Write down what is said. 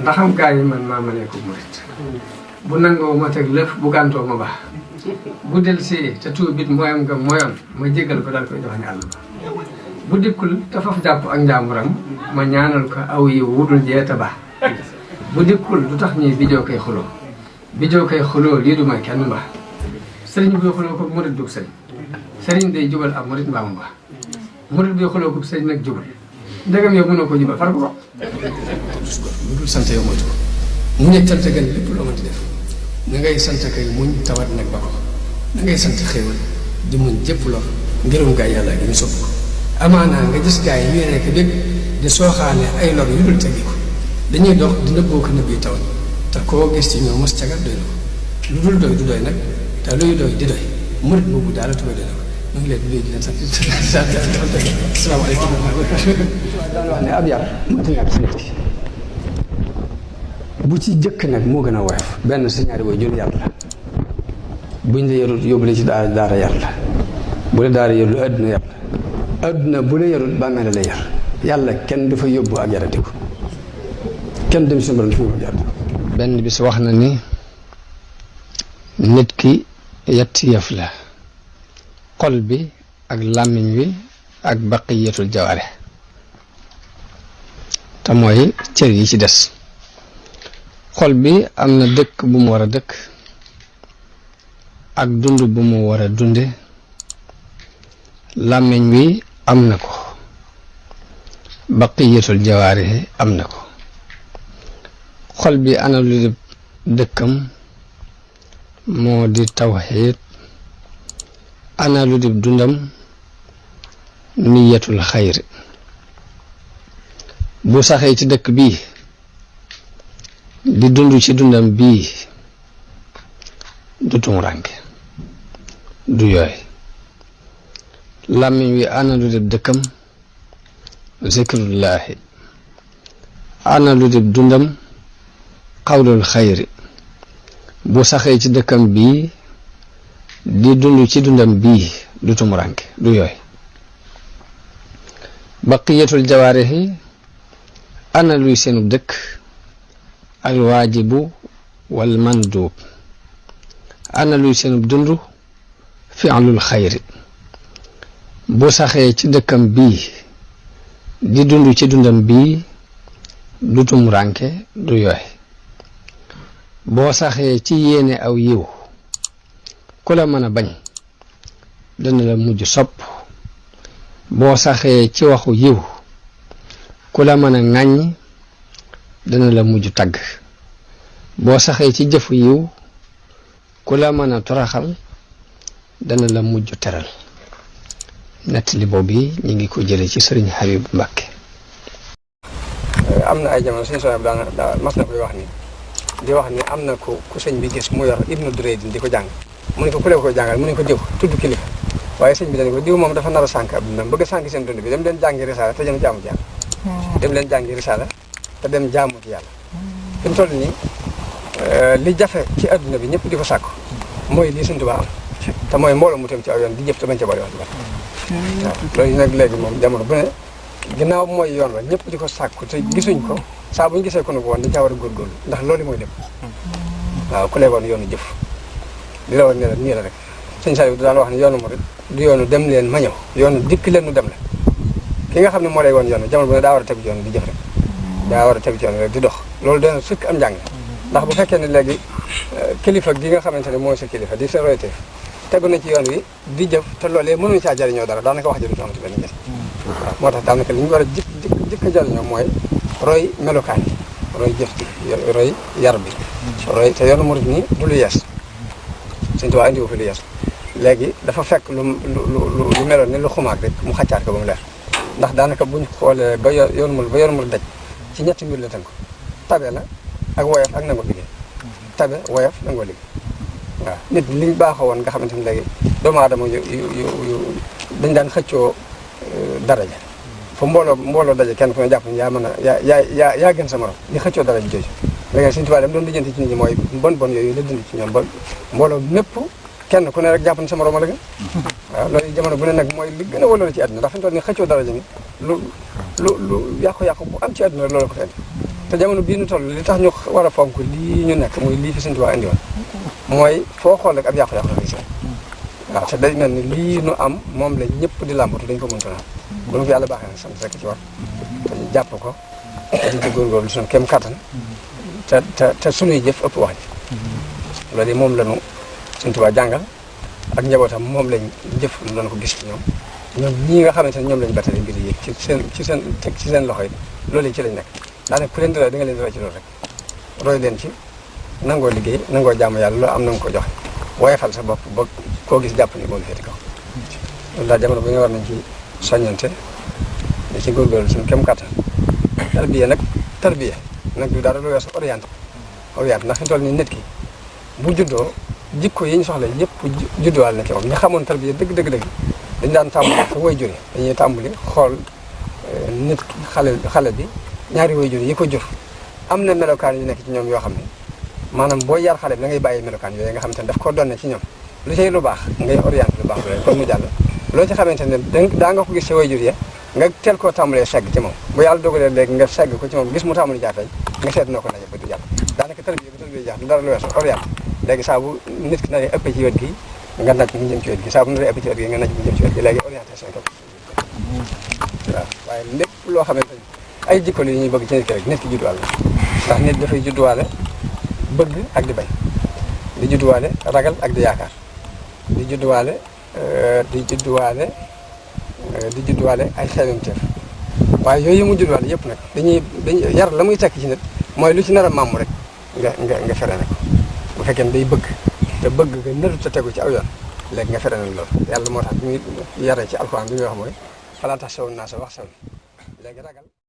ndaxam gaa yi man maa mënee ko murit bu nangoo ma teg lëf bu gàntoo ma baax bu del si te tuubit mooyam nga moyoon ma jégal ko daal koy jox ne àll ba bu dikkul te faf jàpp ak njàmburam ma ñaanal ko aw yi wudul jee te baax bu dikkul du tax ñuy bijoo koy xuloo lii du may kenn mbaax sëriñ bi xuloo ko murit dug sëriñ day jubal ab murit mbaa mu baax murit bi xuloo ko sëriñ nag jubal ndegam yow mënoo ko jubal far ko lu dul sant yow moytu ko mu nekk sant gën lépp loo mënti def na ngay sant kay muñ tawat nag ba ko na ngay sant xéewal di muñ jëpp lor ngërëm gaay yàlla gi ñu sopp ko amaanaa nga gis gaay yi ñuy nekk bég di sooxaane ay lor yu dul teggi ko dañuy dox di nëbboo ko nëbb yi tawat te koo gis ci ñoom mos cagat doy na ko lu dul doy du doy nag te luy doy di doy murit boobu daal tubay doy na ko mu ngi leen di nuyu di leen sant asalaamaaleykum daan wax ne ab yar mënta ñàkk ci nit bu ci jëkk nag moo gën a woyof benn sa ñaari way jur yar la buñ la yarut yóbbu la ci daara yar la bu la daara yarul àdduna yar la àdduna bu la yarul bàmmeel la yar yàlla kenn du fa yóbbu ak yaratiku kenn dem si borom du fa yóbbu ak yaratiku benn bis wax na ni nit ki yetti yëf la xol bi ak làmmiñ wi ak baqiyatul jawaare te mooy cër yi ci des xol bi am na dëkk bu mu war a dëkk ak dund bu mu war a dunde làmmiñ wi am na ko baqiyatul jawaare am na ko xol bi ana lu dëkkam moo di tawxiid ana lu di dundam niyatul xayri bu saxee ci dëkk bii di dund ci dundam bii du tumuranke du yooy làmmiñ wi ana lu di dëkkam zikrullahi ana lu di dundam xawlul xayri bu saxee ci dëkkam bii di dund ci dundam bii du tumuranke du yooy baqiyatul jawaarihi ana luy seenu dëkk alwaajibu wal mandub ana luy seenu dund fi'lul xayri bu saxee ci dëkkam bii di dund ci dundam bii du tumuranke du yooy boo saxee ci yéene aw yiw ku la mën a bañ dana la mujj sopp boo saxee ci waxu yiw ku la mën a ŋàññ dana la mujj tagg boo saxee ci jëfu yiw ku la mën a toraxal dana la mujj teral nettali boobu yi ñu ngi ko jële ci sëriñ Habib Mbàkke am na ay jamono sëñ Sonia daa mas na koy wax ni di wax ni am na ku sëñ bi gis mu yor Ibnu Duraydin di ko jàng mu ne ko ku leen koy jàngal mu ne ko diw tudd kilifa waaye sëñ bi dañ ko diw moom dafa nar a sànk ab dundam bëgg a sànk seen dund bi dem leen jàngi risaala te dem jaamu ci yàlla dem leen jàngi risaala te dem jaamu ci yàlla fi mu toll nii li jafe ci adduna bi ñëpp di ko sàkku mooy lii Sëñ Tuubaa am te mooy mbooloo mu tam ci aw yoon di jëf te bañ ca bari wax waaw loolu nag léegi moom jamono bu ne ginnaaw mooy yoon la ñëpp di ko sàkku te gisuñ ko saa bu ñu gisee ko nu ko woon dañ caa war a góorgóorlu ndax loolu mooy lépp waaw ku lay woon yoonu jëf di la woon ne la nii la rek sëñ Saliou daan wax ne yoonu murid du yoonu dem leen ma ñëw yoonu dikk leen nu dem la ki nga xam ne moo lay woon yoonu jamono bu ne daa war a tegu ci yoon di jëf rek daa war a tegu ci yoon rek di dox loolu dana sëkk am njàng ndax bu fekkee ne léegi kilifa gi nga xamante ne mooy sa kilifa di sa royteef tegu na ci yoon wi di jëf te loolee mënuñu caa jariñoo dara daanaka wax ji du amati benn njëriñ waaw moo tax daanaka li ñu war a jëkk a jariñoo mooy roy melokaan yi roy jëf ji roy yar bi roy te yoonu murid nii du lu yees Sëñ Tuubaa indiwu fi lu yees léegi dafa fekk lu meloon ne lu xumaag rek mu xaccaat ko ba mu leer ndax daanaka buñ xoolee ba yoonu murid daj ci ñetti mbir la tënk tabe la ak woyof ak nangoo liggéey tabe woyof nangoo liggéey waaw nit liñ baaxoo woon nga xamante ni léegi doomu aadama yu dañ daan xëccoo daraja fa mbooloo daje kenn ku ne jàpp ni yaa mën a yaa gën sa morom di xëccoo daraja jooju léegi Sëñ Tuubaa dem doon lijjanti ci nit ñi mooy bon yooyu la dindi ci ñoom ba mbooloo mépp kenn ku ne rek jàpp ni sa morom la gën waaw loolu jamono bu ne nag mooy li gën a waloolu ci àdduna ndax fi mu toll nii xëccoo daraja ni lu yàqu-yàqu bu am ci àdduna loolu ko fi indi te jamono bii nu toll li tax ñu war a fonk lii ñu nekk muy lii fi Sëñ Tuubaa indi woon mooy foo xool rek ab yàqu-yàqu la gis waaw te day mel ni lii nu am moom la ñëpp di làmbatu dañ ko mënta na bu nu ko yàlla baaxee nag sant rek ci war te ñu jàpp ko te di ci góorgóorlu suñu kem kattan te suñuy jëf ëpp wax ji loolu yi moom la ñu Sëñ Tuubaa jàngal ak njabootam moom lañ jëf mu doon ko gis ci ñoom ñii nga xamante ne ñoom lañ battale mbir yi ci seen loxo yi loolu ci lañ nekk daanaka ku leen di roy da nga leen di roy ci loolu rek roy leen ci nangoo liggéey nangoo jaamu yàlla loo am na nga ko joxe woyefal sa bopp ba koo gis jàpp ni moo la féeti kaw loolu daal jamono bi nga war nañ ci soññante da ci góorgóorlu suñu kem kàttan tarbiya nag du dara lu weesu orienté ndax fi mu toll nii nit ki bu juddoo jikko yi ñu soxla yëpp judduwaal na ci moom ñi xamoon tarbiya dëgg dañ daan tàmbali fa way juri dañuy tàmbali xool nit xale bi ñaari way juri yi ko jur am na melokaan yu nekk ci ñoom yoo xam ne maanaam boo yar xale bi da ngay bàyyi melokaan yooyu nga xamante ne daf ko donne ci ñoom lu cay lu baax ngay orienté lu baax loolu comme mu jàll loo ci xamante ne daa nga ko gis ci way jur ya nga teel koo tàmbalee segg ci moom bu yàlla dogalee léegi nga segg ko ci moom gis mu tàmbali jaafeñ nga seet noo ko naje ba du jàll daanaka tarbiya jaax du dara lu weesu orienté léegi saa bu nit ki naree ëpp ci wet gi nga naj mu jëm ci wet gi saa bu naree ëpp ci wet gi nga naj mu jëm ci wet gi léegi orientation ko waaw waaye lépp loo xamante ne ay jikko li ñuy bëgg ci nit ki rek nit ki judduwaale ndax nit dafay judduwaale bëgg ak di bañ di judduwaale ragal ak di yaakaar di judduwaale ay xeememteef waaye yooyu mu judduwaale yëpp nag dañuy yar la muy tekk ci nit mooy lu ci nar a màmm rek nga fere ne ko bu fekkee ne day bëgg te bëgg nga nëru te tegu ci aw yoon léegi nga fere ne loolu yàlla moo tax bi muy yaree ci alxuraan bi muy wax mooy falaa tax sewul naa sa wax sewul léegi ragal